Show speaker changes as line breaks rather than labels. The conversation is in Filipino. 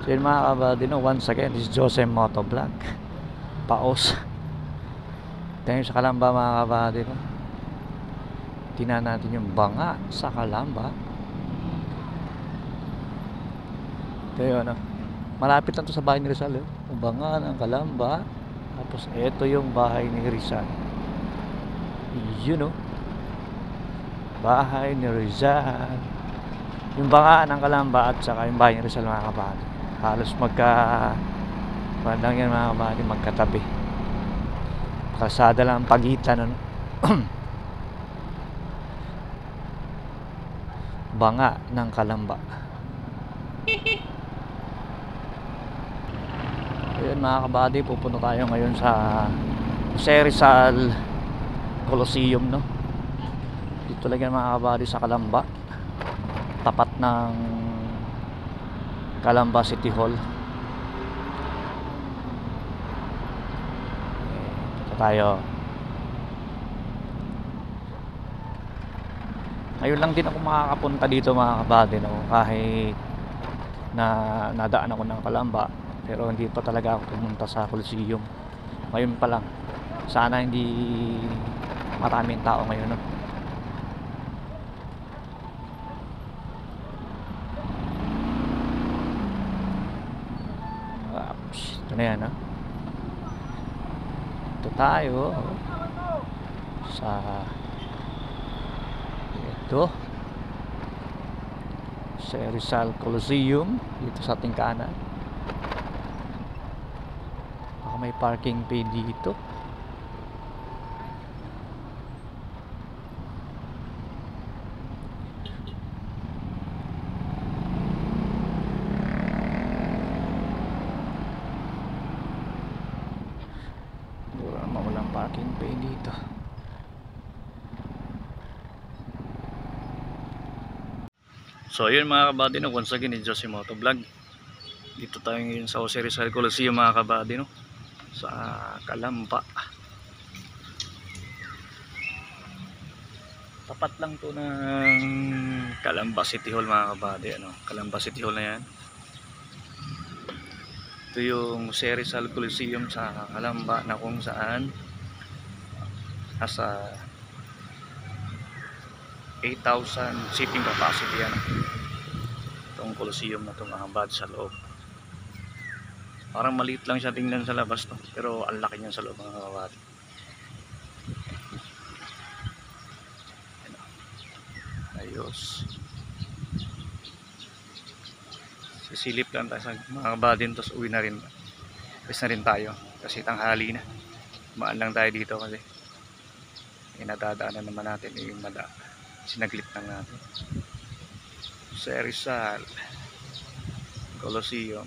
So yun mga kabady, no, once again, this is Jose Motovlog. Paos. Tayo sa Kalamba mga kabady, no. Tingnan natin yung banga sa Kalamba. Ito yun, no. Malapit lang to sa bahay ni Rizal, eh. Yung banga ng Kalamba. Tapos ito yung bahay ni Rizal. Yun, no. Bahay ni Rizal. Yung banga ng Kalamba at saka yung bahay ni Rizal mga kabady. Halos bandang yan mga kabady, magkatabi. Kalsada lang ang pagitan, ano. Banga ng Kalamba. Ayun mga kabady, pupunta tayo ngayon sa Rizal Coliseum, no. Dito lang yan mga kabady sa Kalamba, tapat ng Kalamba City Hall. Dito tayo. Ngayon lang din ako makakapunta dito mga kabady, no, kahit na nadaan ako ng Kalamba, pero hindi pa talaga ako pumunta sa Coliseum. Ngayon pa lang. Sana hindi maraming tao ngayon, no. Ito na yan, no. Ito tayo sa Rizal Coliseum, dito sa ating kanan. Baka may parking pay dito. Walang parking pay dito. So yun mga kabady, no, once again ni Jose Motovlog. Dito tayo ngayon sa Jose Rizal Coliseum mga kabady, no, sa Kalamba. Tapat lang to ng Kalamba City Hall mga kabady, ano. Kalamba City Hall na yan. Ito yung Jose Rizal Coliseum sa Kalamba, na kung saan nasa 8,000 seating capacity yan. Itong Coliseum na ito mga kabady sa loob. Parang maliit lang siya tingnan sa labas, no? Pero ang laki niya sa loob mga kabady. Ayos. Sisilip lang tayo sa mga kabady, tapos uwi na rin. Pwes na rin tayo kasi tanghali na. Maan lang tayo dito kasi inadadaanan naman natin yung sinaglit lang natin sa Rizal Coliseum.